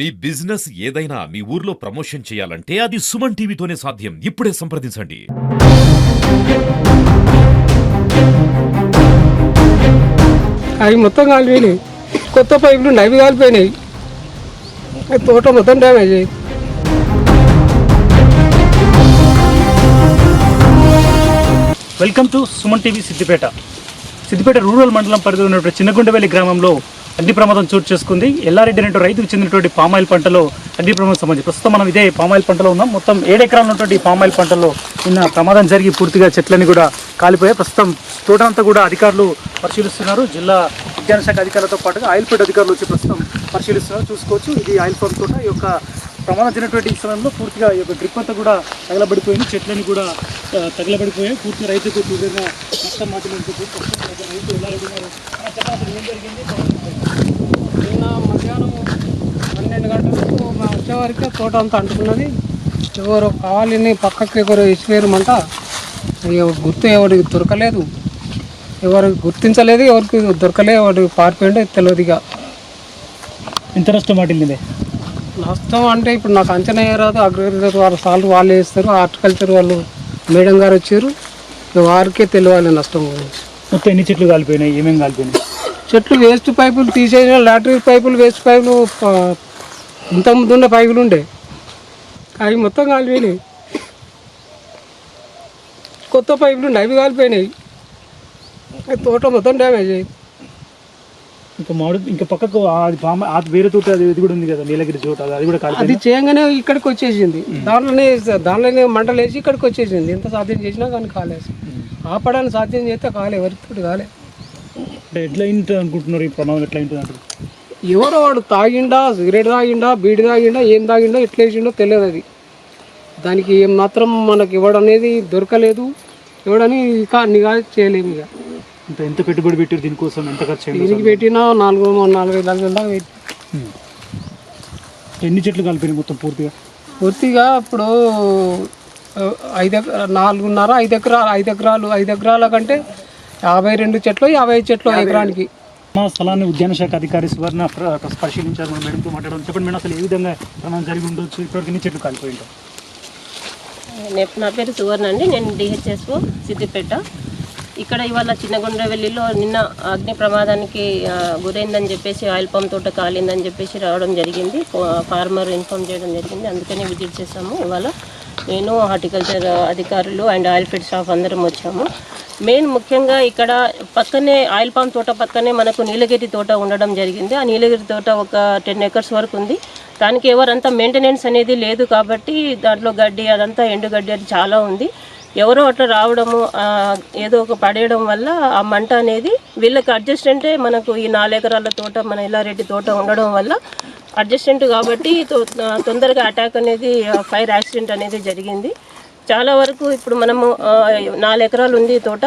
మీ business ఏదైనా మీ ఊర్లో promotion చేయాలంటే అది సుమన్ టీవీతోనే సాధ్యం. ఇప్పుడే సంప్రదించండి. అవి మొత్తం కాలిపోయినాయి. కొత్త పైపులు అవి కాలిపోయినాయి. తోట మొత్తం డ్యామేజ్ అయ్యి. Welcome to Suman TV Siddipet rural మండలం పరిధిలో ఉన్నటువంటి చిన్నగుండవెల్లి గ్రామంలో అగ్ని ప్రమాదం చోటు చేసుకుంది. ఎల్లారెడ్డి అనే రైతుకు చెందినటువంటి పామాయిల్ పంటలో అగ్ని ప్రమాదం సంబంధించి ప్రస్తుతం మనం ఇదే పామాయిల్ పంటలో ఉన్నాం. మొత్తం 7 ఎకరాలు ఉన్నటువంటి పామాయిల్ పంటలో నిన్న ప్రమాదం జరిగి పూర్తిగా చెట్లన్నీ కూడా కాలిపోయాయి. ప్రస్తుతం తోటంతా కూడా అధికారులు పరిశీలిస్తున్నారు. జిల్లా విజ్ఞాన శాఖ అధికారులతో పాటుగా ఆయిల్ ఫీడ్ అధికారులు వచ్చి ప్రస్తుతం పరిశీలిస్తున్నారు. చూసుకోవచ్చు, ఇది ఆయిల్ ఫామ్ తోట. ఈ యొక్క ప్రమాదం జరిగినటువంటి ఈ సమయంలో పూర్తిగా ఈ యొక్క డ్రిప్ అంతా కూడా తగలబడిపోయింది. చెట్లన్నీ కూడా తగలబడిపోయాయి. పూర్తిగా రైతుకు తీవ్రంగా నష్టం మాట్లాడుతూ రైతు ఎల్లారెడ్డి గారు ఏం జరిగింది? నిన్న మధ్యాహ్నం 12 గంటలకు మా వచ్చేవరకు తోట అంతా అంటుకున్నది. ఎవరు కావాలని పక్కకి ఎవరు ఇచ్చిపోయారమంట. గుర్తు ఎవరికి దొరకలేదు, ఎవరికి గుర్తించలేదు, ఎవరికి దొరకలేదు, ఎవరికి పారిపోయిందో తెలియదు. ఇక ఇంత నష్టం వాటిల్లిందే. నష్టం అంటే ఇప్పుడు నాకు అంచనా రాదు. అగ్రికల్చర్ వాళ్ళ సార్లు వాళ్ళు వేస్తారు, హార్టికల్చర్ వాళ్ళు మేడం గారు వచ్చారు. వారికే తెలియాలి నష్టం గురించి. మొత్తం ఎన్ని చెట్లు కాలిపోయినాయి, ఏమేమి కాలిపోయినాయి? చెట్లు వేస్ట్ పైపులు తీసేసిన, లాటరీ పైపులు, వేస్ట్ పైపులు, ఇంతకుముందు ఉన్న పైపులు ఉండే అవి మొత్తం కాలిపోయినాయి. కొత్త పైపులు అవి కాలిపోయినాయి. తోట మొత్తం డ్యామేజ్ అయ్యి. ఇంకా పక్కకు అది వేరే తోట అది కూడా ఉంది కదా, నీలగిరి చోట, అది కూడా కాలిపోయింది. అది చేయగానే ఇక్కడికి వచ్చేసింది. దాంట్లోనే మంటలు వేసి ఇక్కడికి వచ్చేసింది. ఎంత సాధ్యం చేసినా కానీ కాలేదు. ఆపడానికి సాధ్యం చేస్తే కాలే, ఎవరికి కాలే. అంటే ఎట్లా ఉంటుంది అనుకుంటున్నారు ఈ ప్రమాదం? ఎట్లా ఉంటుంది అంటారు? ఎవరో వాడు తాగిండా, సిగరెట్ తాగిండా, బీడి తాగిండా, ఏం తాగిండో, ఎట్లా వేసిండో తెలియదు. అది దానికి ఏం మాత్రం మనకి ఇవ్వడం అనేది దొరకలేదు. ఇవ్వడని నిఘా చేయలేము. ఇక ఎంత పెట్టుబడి పెట్టారు దీనికోసం? ఎంత ఖర్చు అయింది? దీనికి పెట్టినా 4-5 లక్షల దాకా పెట్టి. ఎన్ని చెట్లు కలిపినాయి మొత్తం పూర్తిగా ఇప్పుడు 5 ఎకరాల కంటే 52 చెట్లు, 50 చెట్లు ఎకరానికి. మా స్థలాన్ని ఉద్యాన శాఖ అధికారి సువర్ణ పరిశీలించారు. మన మేడంతో మాట్లాడడం. చెప్పండి మేడం, అసలు ఏ విధంగా ప్రమాదం జరిగి ఉండొచ్చు? ఇప్పటికి ఎన్ని చెట్లు కాలిపోయి ఉంటాయి? నా పేరు సువర్ణ అండి. నేను డిహెచ్ఎస్ఓ సిద్దిపేట. ఇక్కడ ఇవాళ చిన్నగుండ్రవెల్లిలో నిన్న అగ్ని ప్రమాదానికి గురైందని చెప్పేసి ఆయిల్ పంప్ తోట కాలిందని చెప్పేసి రావడం జరిగింది. ఫార్మర్ ఇన్ఫామ్ చేయడం జరిగింది. అందుకనే విజిట్ చేసాము. ఇవాళ నేను, హార్టికల్చర్ అధికారులు అండ్ ఆయిల్ ఫీడ్ స్టాఫ్ అందరం వచ్చాము. మెయిన్ ముఖ్యంగా ఇక్కడ పక్కనే ఆయిల్ పామ్ తోట పక్కనే మనకు నీలగిరి తోట ఉండడం జరిగింది. ఆ నీలగిరి తోట ఒక 10 ఎకర్స్ వరకు ఉంది. దానికి ఎవరంతా మెయింటెనెన్స్ అనేది లేదు కాబట్టి దాంట్లో గడ్డి అదంతా ఎండుగడ్డి అది చాలా ఉంది. ఎవరో అట్లా రావడము, ఏదో ఒక పడేయడం వల్ల ఆ మంట అనేది వీళ్ళకి అడ్జస్టెంటే మనకు ఈ 4 ఎకరాల తోట మన ఎల్లారెడ్డి తోట ఉండడం వల్ల అడ్జస్టెంట్ కాబట్టి తొందరగా అటాక్ అనేది, ఫైర్ యాక్సిడెంట్ అనేది జరిగింది. చాలా వరకు ఇప్పుడు మనము 4 ఎకరాలు ఉంది తోట.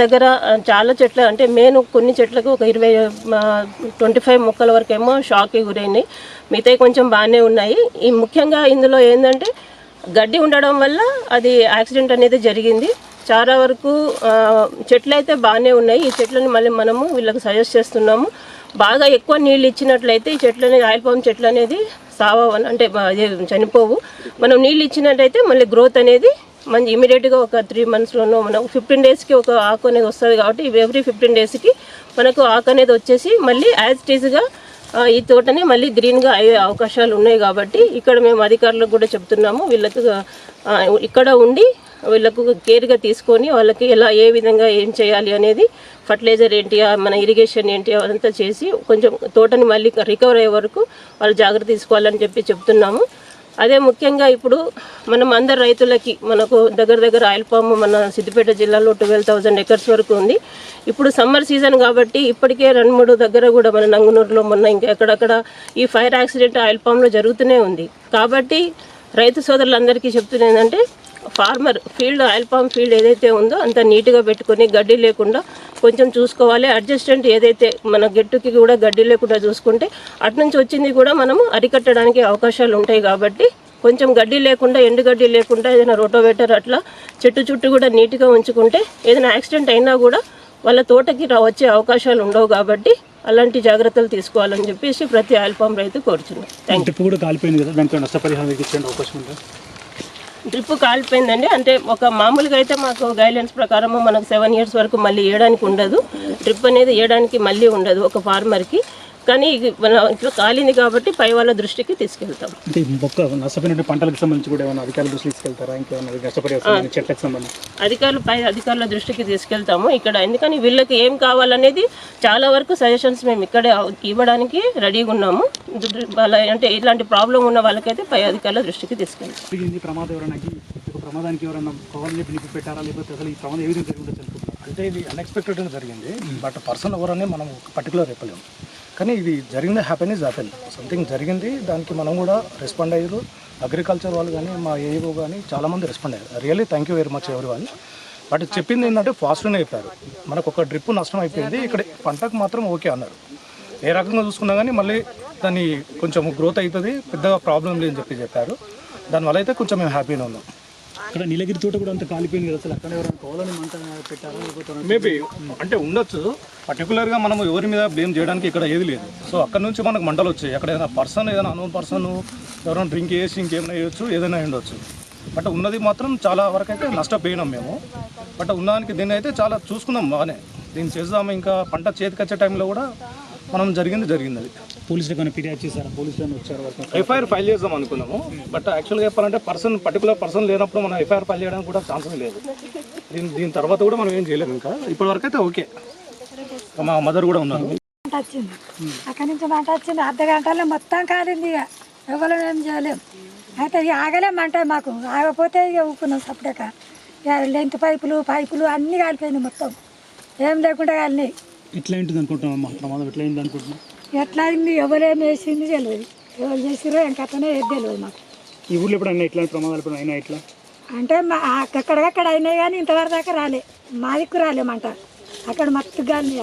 దగ్గర చాలా చెట్లు, అంటే మెయిన్ కొన్ని చెట్లకు ఒక 25 మొక్కల వరకు ఏమో షాక్కి గురైనాయి. మిగతాయి కొంచెం బాగానే ఉన్నాయి. ఈ ముఖ్యంగా ఇందులో ఏంటంటే గడ్డి ఉండడం వల్ల అది యాక్సిడెంట్ అనేది జరిగింది. చాలా వరకు చెట్లు అయితే బాగానే ఉన్నాయి. ఈ చెట్లని మళ్ళీ మనము వీళ్ళకి సజెస్ట్ చేస్తున్నాము. బాగా ఎక్కువ నీళ్ళు ఇచ్చినట్లయితే ఈ చెట్లు అనేది, ఆయిల్ పామ్ చెట్లు అనేది అంటే చనిపోవు. మనం నీళ్ళు ఇచ్చినట్టయితే మళ్ళీ గ్రోత్ అనేది మంచి ఇమీడియట్గా ఒక 3 monthsలోనూ మనకు 15 daysకి ఒక ఆకు అనేది వస్తుంది. కాబట్టి ఎవ్రీ 15 daysకి మనకు ఆకు అనేది వచ్చేసి మళ్ళీ యాజ్ ఇట్ ఈజ్గా ఈ తోటని మళ్ళీ గ్రీన్గా అయ్యే అవకాశాలు ఉన్నాయి. కాబట్టి ఇక్కడ మేము అధికారులకు కూడా చెప్తున్నాము, వీళ్ళకు ఇక్కడ ఉండి వీళ్ళకు కేర్గా తీసుకొని వాళ్ళకి ఏ విధంగా ఏం చేయాలి అనేది, ఫర్టిలైజర్ ఏంటి, మన ఇరిగేషన్ ఏంటి అదంతా చేసి కొంచెం తోటని మళ్ళీ రికవర్ అయ్యే వరకు వాళ్ళు జాగ్రత్త తీసుకోవాలని చెప్తున్నాము. అదే ముఖ్యంగా ఇప్పుడు మనం అందరు రైతులకి మనకు దగ్గర ఆయిల్ పామ్ మన సిద్దిపేట జిల్లాలో 12,000 ఎకర్స్ వరకు ఉంది. ఇప్పుడు సమ్మర్ సీజన్ కాబట్టి ఇప్పటికే 2-3 దగ్గర కూడా మన నంగునూరులో మొన్న ఇంకా ఎక్కడక్కడ ఈ ఫైర్ యాక్సిడెంట్ ఆయిల్ పామ్లో జరుగుతూనే ఉంది. కాబట్టి రైతు సోదరులందరికీ చెప్తున్నది ఏంటంటే farmer field, oil palm field ఏదైతే ఉందో అంత నీట్గా పెట్టుకొని గడ్డి లేకుండా కొంచెం చూసుకోవాలి. అడ్జస్టెంట్ ఏదైతే మన గెట్టుకి కూడా గడ్డి లేకుండా చూసుకుంటే అటు నుంచి వచ్చింది కూడా మనము అరికట్టడానికి అవకాశాలు ఉంటాయి. కాబట్టి కొంచెం గడ్డి లేకుండా, ఎండుగడ్డి లేకుండా ఏదైనా రోటోవేటర్ అట్లా చెట్టు చుట్టూ కూడా నీట్గా ఉంచుకుంటే ఏదైనా యాక్సిడెంట్ అయినా కూడా వాళ్ళ తోటకి వచ్చే అవకాశాలు ఉండవు కాబట్టి అలాంటి జాగ్రత్తలు తీసుకోవాలని చెప్పేసి ప్రతి ఆయిల్ పామ్ రైతు కోరుచున్నాం. Thank you. డ్రిప్ కూడా కాలిపోయింది కదా, దానికి నష్టపరిహారం ఇచ్చే అవకాశం ఉందా? డ్రిప్ కాలిపోయిందండి. అంటే ఒక మామూలుగా అయితే మాకు గైడ్లైన్స్ ప్రకారం మనకు 7 years వరకు మళ్ళీ వేయడానికి ఉండదు. డ్రిప్ అనేది వేయడానికి మళ్ళీ ఉండదు ఒక ఫార్మర్కి. కానీ మన ఇట్లా కాలింది కాబట్టి పై వాళ్ళ దృష్టికి తీసుకెళ్తాం. అంటే మొక్క నష్టపోయిన పంటలకు సంబంధించి కూడా ఏమైనా అధికారుల దృష్టికి తీసుకెళ్తారా? ఇంకేమైనా నష్టపరిహారం చెట్లకు సంబంధించి పై అధికారుల దృష్టికి తీసుకెళ్తాము. ఇక్కడ ఎందుకని వీళ్ళకి ఏం కావాలనేది చాలా వరకు సజెషన్స్ మేము ఇక్కడే ఇవ్వడానికి రెడీగా ఉన్నాము. అంటే ఇలాంటి ప్రాబ్లం ఉన్న వాళ్ళకైతే పై అధికారుల దృష్టికి తీసుకెళ్తాం. ప్రమాదానికి ఎవరైనా కావాలని నిప్పు పెట్టారా, లేకపోతే అసలు ఈ ప్రమాదం ఏ విధంగా జరుగుతుందో తెలుసుకుంటాం. అంటే ఇది అన్ఎక్స్పెక్టెడ్గా జరిగింది. బట్ పర్సన్ ఎవరని మనం పర్టికులర్ చెప్పలేము. కానీ ఇది జరిగింది, హ్యాపెన్ సంథింగ్ జరిగింది. దానికి మనం కూడా రెస్పాండ్ అయ్యారు. అగ్రికల్చర్ వాళ్ళు కానీ మా ఏఓ కానీ చాలామంది రెస్పాండ్ అయ్యారు. Really thank you very much ఎవరి వాళ్ళు. బట్ చెప్పింది ఏంటంటే ఫాస్ట్గానే చెప్పారు. మనకు ఒక డ్రిప్ నష్టం అయిపోయింది, ఇక్కడ పంటకు మాత్రం ఓకే అన్నారు. ఏ రకంగా చూసుకున్నా కానీ మళ్ళీ దాన్ని కొంచెం గ్రోత్ అవుతుంది, పెద్దగా ప్రాబ్లం లేదని చెప్పారు. దానివల్ల అయితే కొంచెం మేము హ్యాపీగా ఉన్నాం. ఇక్కడ నీలగిరి తోట కూడా అంత కాలిపోయింది కదా, అసలు అక్కడ ఎవరైనా కావాలని మంట పెట్టారా, లేకపోతే మేబీ అంటే ఉండొచ్చు. పర్టికులర్గా మనం ఎవరి మీద బ్లేమ్ చేయడానికి ఇక్కడ ఏది లేదు. సో అక్కడ నుంచి మనకు మంటలు వచ్చాయి. అక్కడ ఏదైనా పర్సన్, ఏదైనా అన్నోన్ పర్సన్ ఎవరైనా డ్రింక్ చేసి ఇంకేమైనా వేయచ్చు, ఏదైనా ఉండొచ్చు. బట్ ఉన్నది మాత్రం చాలా వరకు అయితే నష్టపోయినాం మేము. బట్ ఉన్నదానికి దీన్ని అయితే చాలా చూసుకున్నాం బాగానే. దీన్ని చేద్దాము. ఇంకా పంట చేతికి వచ్చే టైంలో కూడా మనం జరిగింది అది. పోలీసులకు ఏమైనా ఫిర్యాదు చేశారా? పోలీసులు వచ్చారు, ఎఫ్ఐఆర్ ఫైల్ చేద్దాం అనుకున్నాము. బట్ యాక్చువల్గా చెప్పాలంటే పర్టికులర్ పర్సన్ లేనప్పుడు మనం ఎఫ్ఐఆర్ ఫైల్ చేయడానికి కూడా ఛాన్సెస్ లేదు. దీని తర్వాత కూడా మనం ఏం చేయలేము. ఇంకా ఇప్పటి వరకు అయితే ఓకే. మా మదర్ కూడా ఉన్నారు. వచ్చింది అక్కడి నుంచి మంట వచ్చింది. అర్ధ గంటలో మొత్తం కాలింది. ఇక ఎవరు ఏం చేయలేము. అయితే ఇక ఆగలేమంట మాకు. ఆగపోతే ఇక ఊపుకున్నాం సపరేక. ఇక లెంత్ పైపులు అన్నీ కాలిపోయినాయి మొత్తం. ఏం లేకుండా కాలినాయి. ఎట్లా ఉంటుంది అనుకుంటున్నాం ప్రమాదం? ఎట్లా అయింది అనుకుంటున్నాం? ఎట్లా అయింది, ఎవరేం వేసింది తెలియదు. ఎవరు చేసిరో ఇంకనే ఏది తెలియదు మాకు. ఈ ఊర్లో ఎప్పుడైనా ఇట్లాంటి ప్రమాదాలు ఎప్పుడు అయినా ఇట్లా? అంటే మా అక్కడక్కడ అయినాయి కానీ ఇంతవరకు దాకా రాలే. మా దిక్కు రాలేమంట. అక్కడ మత్తు గాలి.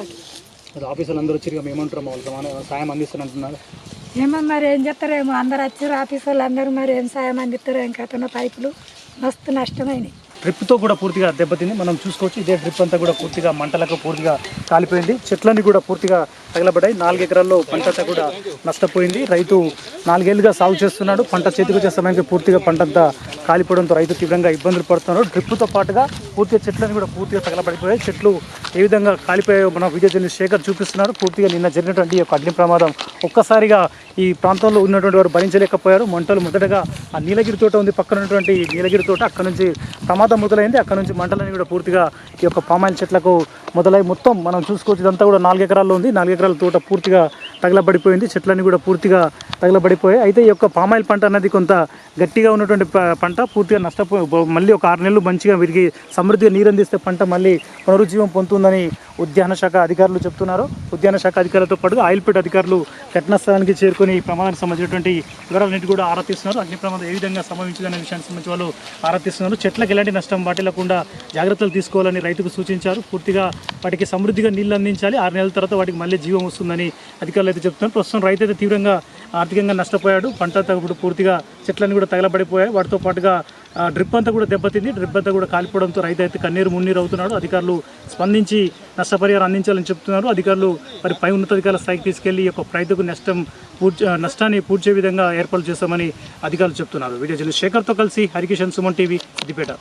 అది ఆఫీసర్లు అందరూ వచ్చి ఏమంటారు, వాళ్ళు సాయం అందిస్తారు అంటున్నారు. ఏమో మరి ఏం చేస్తారేమో. అందరు వచ్చారు ఆఫీసర్లు అందరూ. మరి ఏం సాయం అందిస్తారో ఇంకన్నా. పైపులు మస్తు నష్టమైనవి. డ్రిప్తో కూడా పూర్తిగా దెబ్బతింది. మనం చూసుకోవచ్చు, ఇదే డ్రిప్ అంతా కూడా పూర్తిగా మంటలకు పూర్తిగా కాలిపోయింది. చెట్లన్నీ కూడా పూర్తిగా తగలబడ్డాయి. 4 ఎకరాల్లో పంట అంతా కూడా నష్టపోయింది. రైతు 4 ఏళ్ళుగా సాగు చేస్తున్నాడు. పంట చేతికి వచ్చే సమయానికి పూర్తిగా పంట అంతా కాలిపోవడంతో రైతు తీవ్రంగా ఇబ్బందులు పడుతున్నారు. డ్రిప్తో పాటుగా పూర్తిగా చెట్లన్నీ కూడా పూర్తిగా తగలబడిపోయాయి. చెట్లు ఏ విధంగా కాలిపోయాయో మన వీడియో జర్నలిస్ట్ శేఖర్ చూపిస్తున్నారు. పూర్తిగా నిన్న జరిగినటువంటి ఈ యొక్క అగ్ని ప్రమాదం ఒక్కసారిగా ఈ ప్రాంతంలో ఉన్నటువంటి వారు భరించలేకపోయారు. మంటలు మొదటగా ఆ నీలగిరి తోట ఉంది, పక్కన ఉన్నటువంటి నీలగిరి తోట, అక్కడ నుంచి ప్రమాదం మొదలైంది. అక్కడ నుంచి మంటలన్నీ కూడా పూర్తిగా ఈ యొక్క పామాయిల్ చెట్లకు మొదలై మొత్తం మనం చూసుకోవచ్చు. ఇదంతా కూడా 4 ఎకరాల్లో ఉంది. 4 ఎకరాల తోట పూర్తిగా తగలబడిపోయింది. చెట్లన్నీ కూడా పూర్తిగా తగలబడిపోయాయి. అయితే ఈ యొక్క పామాయిల్ పంట అనేది కొంత గట్టిగా ఉన్నటువంటి పంట పూర్తిగా నష్టపోయి మళ్ళీ ఒక 6 నెలలు మంచిగా విరిగి సమృద్ధిగా నీరు అందిస్తే పంట మళ్ళీ పునరుజ్జీవం పొందుతుందని ఉద్యాన శాఖ అధికారులు చెప్తున్నారు. ఉద్యాన శాఖ అధికారులతో పాటుగా ఆయిల్పేట అధికారులు ఘటనా స్థలానికి చేరుకొని ఈ ప్రమాదానికి సంబంధించినటువంటి వివరాలన్నింటి కూడా ఆరా తీస్తున్నారు. అగ్ని ప్రమాదం ఏ విధంగా సంభవించిందనే విషయానికి సంబంధించి వాళ్ళు ఆరా తీస్తున్నారు. చెట్లకు ఎలాంటి నష్టం వాటిల్లకుండా జాగ్రత్తలు తీసుకోవాలని రైతుకు సూచించారు. పూర్తిగా వాటికి సమృద్ధిగా నీళ్లు అందించాలి. 6 నెలల తర్వాత వాటికి మళ్ళీ జీవం వస్తుందని అధికారులు అయితే చెప్తున్నారు. ప్రస్తుతం రైతు అయితే తీవ్రంగా ఆర్థికంగా నష్టపోయాడు. పంట తగ్గుడు పూర్తిగా చెట్లన్నీ కూడా తగలబడిపోయాయి. వాటితో పాటుగా డ్రిప్ అంతా కూడా దెబ్బతింది. డ్రిప్ అంతా కూడా కాలిపోవడంతో రైతు అయితే కన్నీరు మున్నీరు అవుతున్నాడు. అధికారులు స్పందించి నష్టపరిహారం అందించాలని చెప్తున్నారు. అధికారులు మరి పై ఉన్నతాధికారుల స్థాయికి తీసుకెళ్లి ఒక రైతుకు నష్టాన్ని పూడ్చే విధంగా ఏర్పాటు చేస్తామని అధికారులు చెప్తున్నారు. వీడియో జర్నలిస్ట్ శేఖర్తో కలిసి హరికిషన్, సుమన్ టీవీ, సిద్దిపేట.